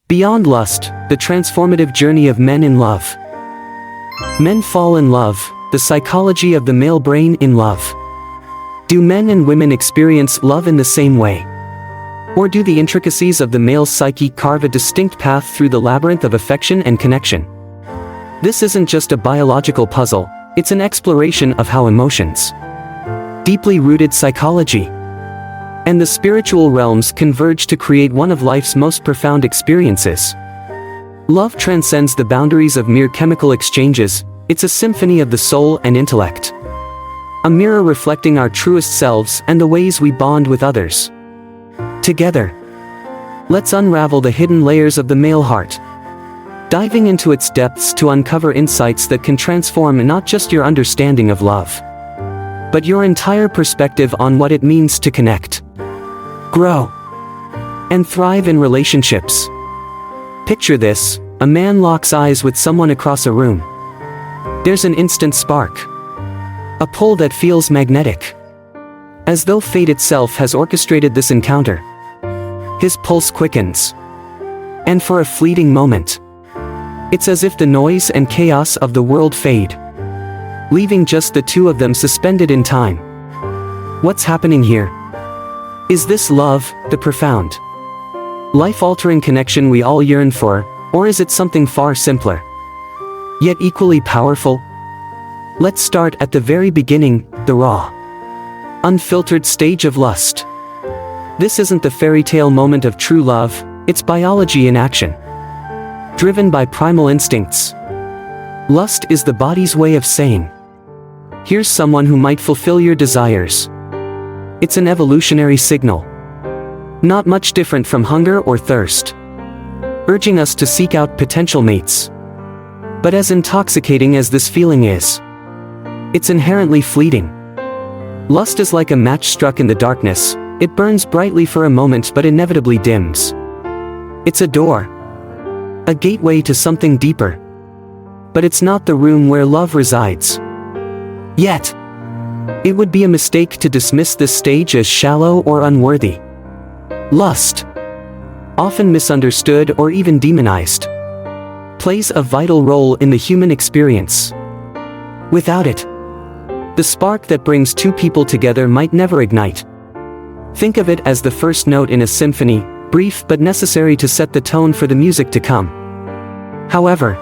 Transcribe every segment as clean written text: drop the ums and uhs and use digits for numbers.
Beyond lust, the transformative journey of men in love. Men fall in love, the psychology of the male brain in love. Do men and women experience love in the same way? Or do the intricacies of the male psyche carve a distinct path through the labyrinth of affection and connection? This isn't just a biological puzzle, it's an exploration of how emotions, deeply rooted psychology, and the spiritual realms converge to create one of life's most profound experiences. Love transcends the boundaries of mere chemical exchanges, it's a symphony of the soul and intellect. A mirror reflecting our truest selves and the ways we bond with others. Together, let's unravel the hidden layers of the male heart, diving into its depths to uncover insights that can transform not just your understanding of love, but your entire perspective on what it means to connect, grow, and thrive in relationships. Picture this: a man locks eyes with someone across a room. There's an instant spark, a pull that feels magnetic, as though fate itself has orchestrated this encounter. His pulse quickens, and for a fleeting moment, it's as if the noise and chaos of the world fade, leaving just the two of them suspended in time. What's happening here? Is this love, the profound, life-altering connection we all yearn for, or is it something far simpler, yet equally powerful? Let's start at the very beginning, the raw, unfiltered stage of lust. This isn't the fairy tale moment of true love, it's biology in action. Driven by primal instincts, lust is the body's way of saying, here's someone who might fulfill your desires. It's an evolutionary signal, not much different from hunger or thirst, urging us to seek out potential mates. But as intoxicating as this feeling is, it's inherently fleeting. Lust is like a match struck in the darkness, it burns brightly for a moment but inevitably dims. It's a door, a gateway to something deeper. But it's not the room where love resides. Yet, it would be a mistake to dismiss this stage as shallow or unworthy. Lust, often misunderstood or even demonized, plays a vital role in the human experience. Without it, the spark that brings two people together might never ignite. Think of it as the first note in a symphony, brief but necessary to set the tone for the music to come. However,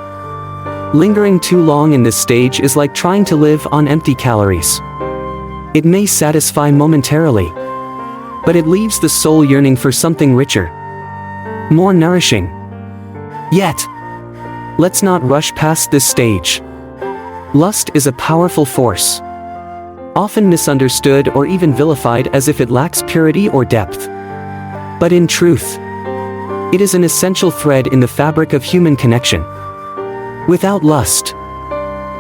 lingering too long in this stage is like trying to live on empty calories. It may satisfy momentarily, but it leaves the soul yearning for something richer, more nourishing. Yet, let's not rush past this stage. Lust is a powerful force, often misunderstood or even vilified as if it lacks purity or depth. But in truth, it is an essential thread in the fabric of human connection. Without lust,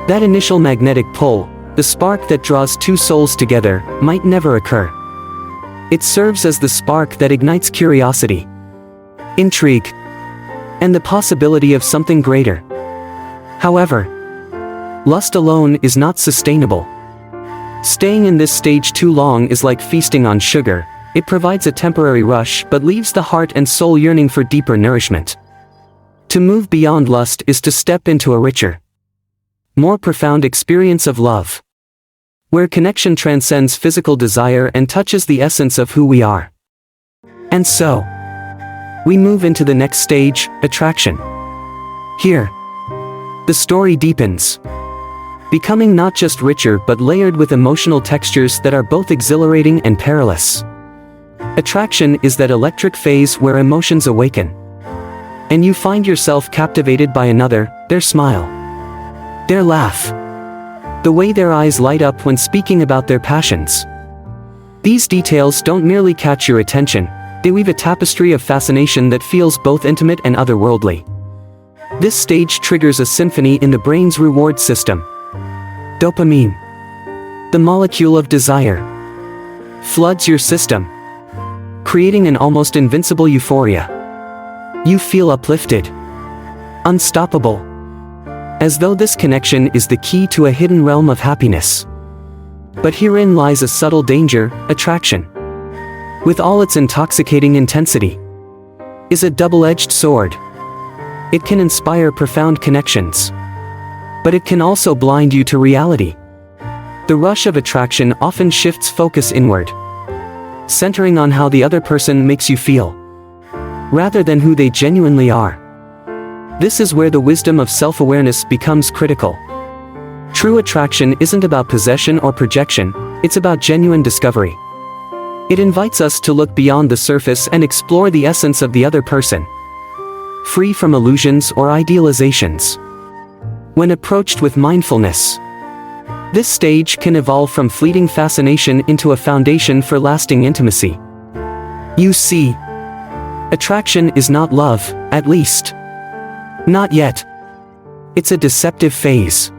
that initial magnetic pull, the spark that draws two souls together, might never occur. It serves as the spark that ignites curiosity, intrigue, and the possibility of something greater. However, lust alone is not sustainable. Staying in this stage too long is like feasting on sugar. It provides a temporary rush but leaves the heart and soul yearning for deeper nourishment. To move beyond lust is to step into a richer, more profound experience of love, where connection transcends physical desire and touches the essence of who we are. And so, we move into the next stage, attraction. Here, the story deepens, becoming not just richer but layered with emotional textures that are both exhilarating and perilous. Attraction is that electric phase where emotions awaken, and you find yourself captivated by another, their smile, their laugh, the way their eyes light up when speaking about their passions. These details don't merely catch your attention, they weave a tapestry of fascination that feels both intimate and otherworldly. This stage triggers a symphony in the brain's reward system. Dopamine, the molecule of desire, floods your system, creating an almost invincible euphoria. You feel uplifted, unstoppable, as though this connection is the key to a hidden realm of happiness. But herein lies a subtle danger: attraction, with all its intoxicating intensity, is a double-edged sword. It can inspire profound connections. But it can also blind you to reality. The rush of attraction often shifts focus inward, centering on how the other person makes you feel, rather than who they genuinely are. This is where the wisdom of self-awareness becomes critical. True attraction isn't about possession or projection, it's about genuine discovery. It invites us to look beyond the surface and explore the essence of the other person, free from illusions or idealizations. When approached with mindfulness, this stage can evolve from fleeting fascination into a foundation for lasting intimacy. You see, attraction is not love, at least not yet. It's a deceptive phase.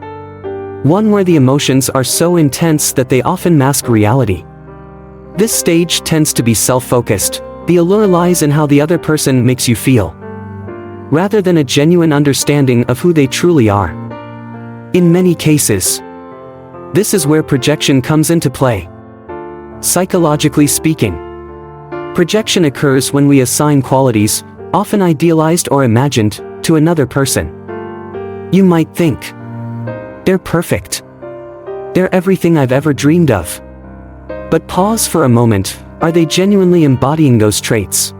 One where the emotions are so intense that they often mask reality. This stage tends to be self-focused. The allure lies in how the other person makes you feel, rather than a genuine understanding of who they truly are. In many cases, this is where projection comes into play. Psychologically speaking, projection occurs when we assign qualities, often idealized or imagined, to another person. You might think, they're perfect. They're everything I've ever dreamed of. But pause for a moment, are they genuinely embodying those traits?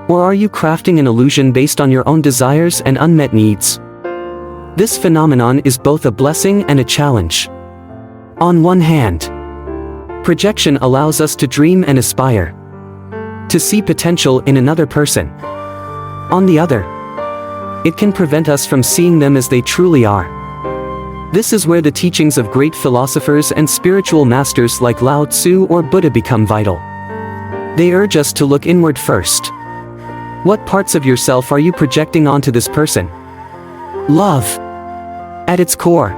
Or are you crafting an illusion based on your own desires and unmet needs? This phenomenon is both a blessing and a challenge. On one hand, projection allows us to dream and aspire, to see potential in another person. On the other, it can prevent us from seeing them as they truly are. This is where the teachings of great philosophers and spiritual masters like Lao Tzu or Buddha become vital. They urge us to look inward first. What parts of yourself are you projecting onto this person? Love, at its core,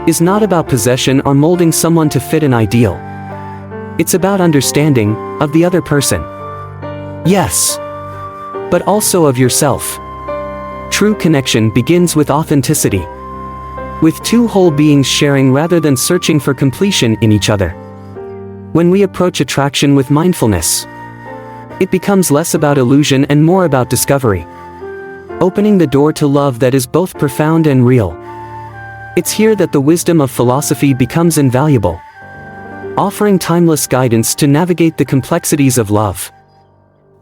is not about possession or molding someone to fit an ideal. It's about understanding of the other person. Yes, but also of yourself. True connection begins with authenticity, with two whole beings sharing rather than searching for completion in each other. When we approach attraction with mindfulness, it becomes less about illusion and more about discovery, opening the door to love that is both profound and real. It's here that the wisdom of philosophy becomes invaluable, offering timeless guidance to navigate the complexities of love.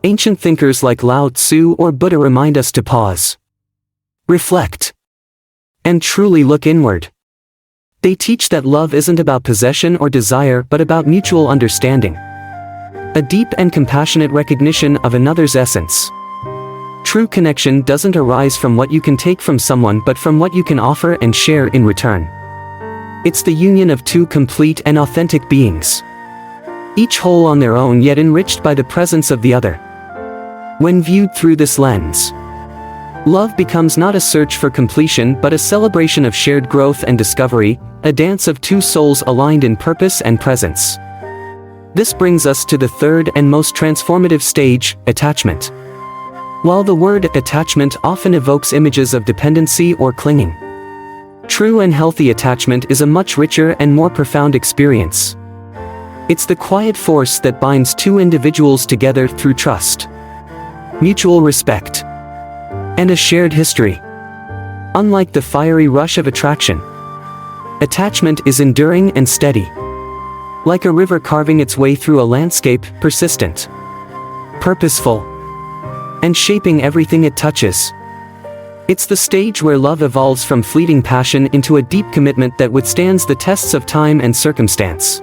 Ancient thinkers like Lao Tzu or Buddha remind us to pause, reflect, and truly look inward. They teach that love isn't about possession or desire but about mutual understanding, a deep and compassionate recognition of another's essence. True connection doesn't arise from what you can take from someone but from what you can offer and share in return. It's the union of two complete and authentic beings, each whole on their own yet enriched by the presence of the other. When viewed through this lens, love becomes not a search for completion but a celebration of shared growth and discovery, a dance of two souls aligned in purpose and presence. This brings us to the third and most transformative stage, attachment. While the word attachment often evokes images of dependency or clinging, true and healthy attachment is a much richer and more profound experience. It's the quiet force that binds two individuals together through trust, mutual respect, and a shared history. Unlike the fiery rush of attraction, attachment is enduring and steady, like a river carving its way through a landscape, persistent, purposeful, and shaping everything it touches. It's the stage where love evolves from fleeting passion into a deep commitment that withstands the tests of time and circumstance.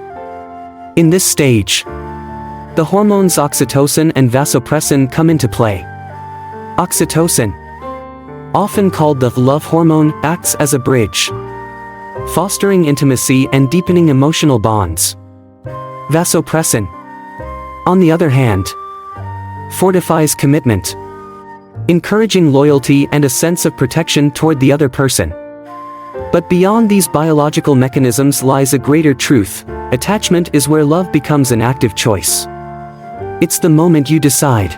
In this stage, the hormones oxytocin and vasopressin come into play. Oxytocin, often called the love hormone, acts as a bridge, fostering intimacy and deepening emotional bonds. Vasopressin, on the other hand, fortifies commitment, encouraging loyalty and a sense of protection toward the other person. But beyond these biological mechanisms lies a greater truth. Attachment is where love becomes an active choice. It's the moment you decide,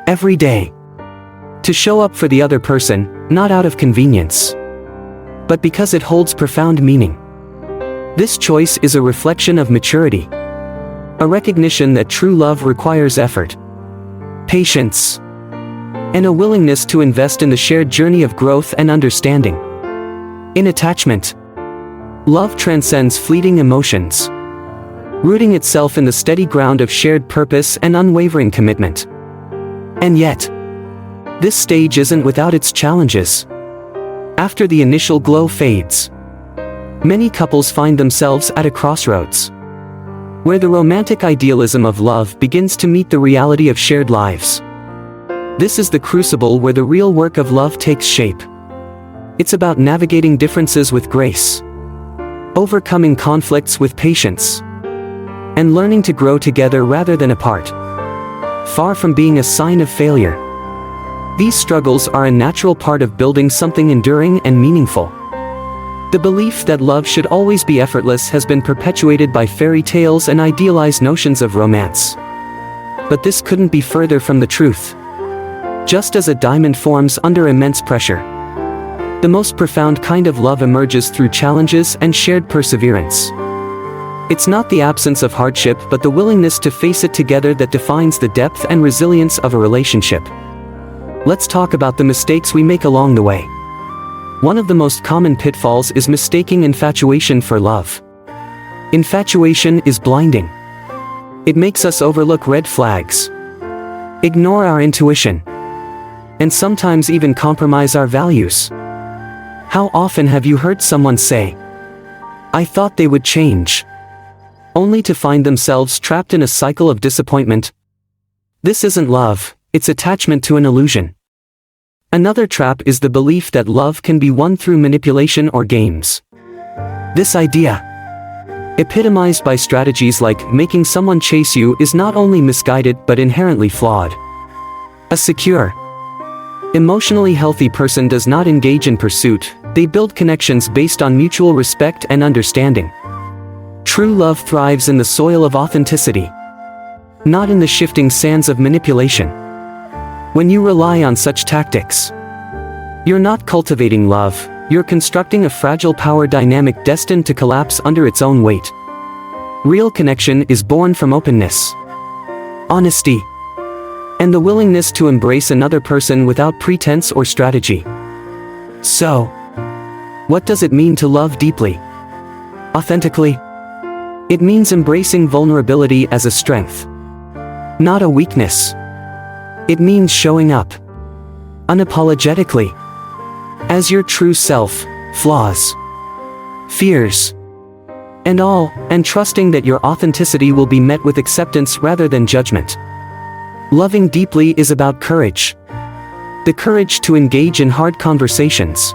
every day, to show up for the other person, not out of convenience, but because it holds profound meaning. This choice is a reflection of maturity, a recognition that true love requires effort, patience, and a willingness to invest in the shared journey of growth and understanding. In attachment, love transcends fleeting emotions, rooting itself in the steady ground of shared purpose and unwavering commitment. And yet, this stage isn't without its challenges. After the initial glow fades, many couples find themselves at a crossroads, where the romantic idealism of love begins to meet the reality of shared lives. This is the crucible where the real work of love takes shape. It's about navigating differences with grace, overcoming conflicts with patience, and learning to grow together rather than apart. Far from being a sign of failure, these struggles are a natural part of building something enduring and meaningful. The belief that love should always be effortless has been perpetuated by fairy tales and idealized notions of romance. But this couldn't be further from the truth. Just as a diamond forms under immense pressure, the most profound kind of love emerges through challenges and shared perseverance. It's not the absence of hardship but the willingness to face it together that defines the depth and resilience of a relationship. Let's talk about the mistakes we make along the way. One of the most common pitfalls is mistaking infatuation for love. Infatuation is blinding. It makes us overlook red flags, ignore our intuition, and sometimes even compromise our values. How often have you heard someone say, "I thought they would change," only to find themselves trapped in a cycle of disappointment? This isn't love, it's attachment to an illusion. Another trap is the belief that love can be won through manipulation or games. This idea, epitomized by strategies like making someone chase you, is not only misguided but inherently flawed. A secure, emotionally healthy person does not engage in pursuit, they build connections based on mutual respect and understanding. True love thrives in the soil of authenticity, not in the shifting sands of manipulation. When you rely on such tactics, you're not cultivating love, you're constructing a fragile power dynamic destined to collapse under its own weight. Real connection is born from openness, honesty, and the willingness to embrace another person without pretense or strategy. So, what does it mean to love deeply, authentically? It means embracing vulnerability as a strength, not a weakness. It means showing up, unapologetically, as your true self, flaws, fears, and all, and trusting that your authenticity will be met with acceptance rather than judgment. Loving deeply is about courage. The courage to engage in hard conversations,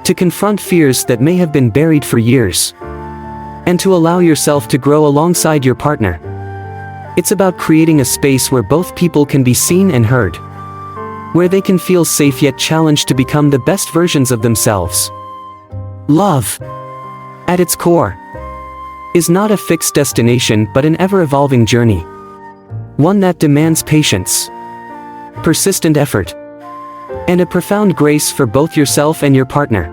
to confront fears that may have been buried for years, and to allow yourself to grow alongside your partner. It's about creating a space where both people can be seen and heard, where they can feel safe yet challenged to become the best versions of themselves. Love, at its core, is not a fixed destination but an ever-evolving journey. One that demands patience, persistent effort, and a profound grace for both yourself and your partner.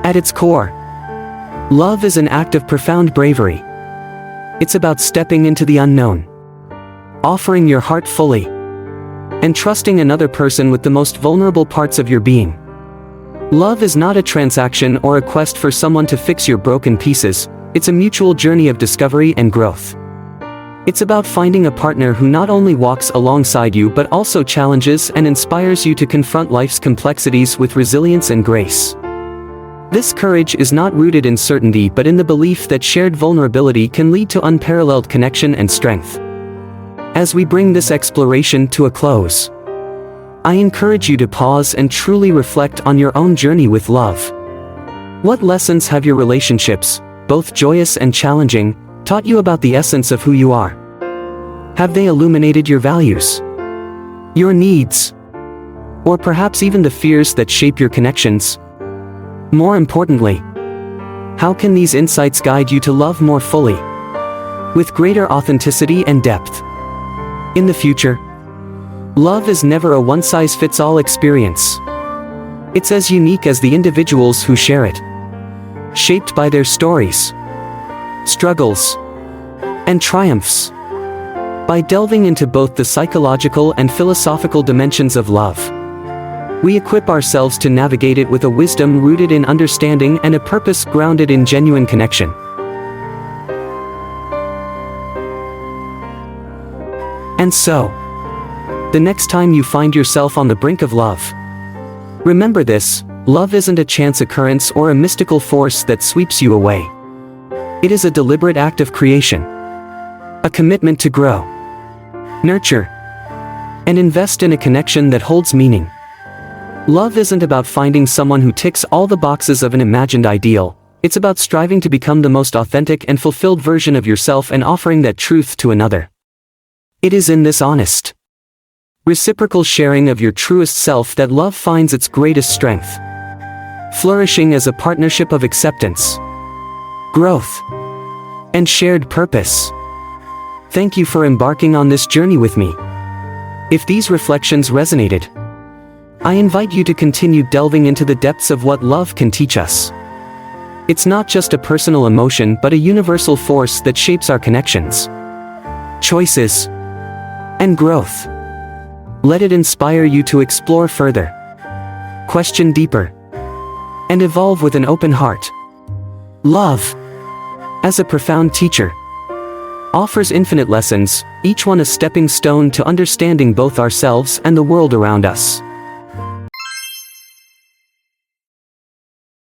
At its core, love is an act of profound bravery. It's about stepping into the unknown, offering your heart fully, and trusting another person with the most vulnerable parts of your being. Love is not a transaction or a quest for someone to fix your broken pieces, it's a mutual journey of discovery and growth. It's about finding a partner who not only walks alongside you but also challenges and inspires you to confront life's complexities with resilience and grace. This courage is not rooted in certainty but in the belief that shared vulnerability can lead to unparalleled connection and strength. As we bring this exploration to a close, I encourage you to pause and truly reflect on your own journey with love. What lessons have your relationships, both joyous and challenging, taught you about the essence of who you are? Have they illuminated your values, your needs, or perhaps even the fears that shape your connections? More importantly, how can these insights guide you to love more fully, with greater authenticity and depth? In the future, love is never a one-size-fits-all experience. It's as unique as the individuals who share it, shaped by their stories, struggles, and triumphs. By delving into both the psychological and philosophical dimensions of love, we equip ourselves to navigate it with a wisdom rooted in understanding and a purpose grounded in genuine connection. And so, the next time you find yourself on the brink of love, remember this: love isn't a chance occurrence or a mystical force that sweeps you away. It is a deliberate act of creation, a commitment to grow, nurture, and invest in a connection that holds meaning. Love isn't about finding someone who ticks all the boxes of an imagined ideal. It's about striving to become the most authentic and fulfilled version of yourself and offering that truth to another. It is in this honest, reciprocal sharing of your truest self that love finds its greatest strength, flourishing as a partnership of acceptance, growth, and shared purpose. Thank you for embarking on this journey with me. If these reflections resonated, I invite you to continue delving into the depths of what love can teach us. It's not just a personal emotion but a universal force that shapes our connections, choices, and growth. Let it inspire you to explore further, question deeper, and evolve with an open heart. Love, as a profound teacher, offers infinite lessons, each one a stepping stone to understanding both ourselves and the world around us.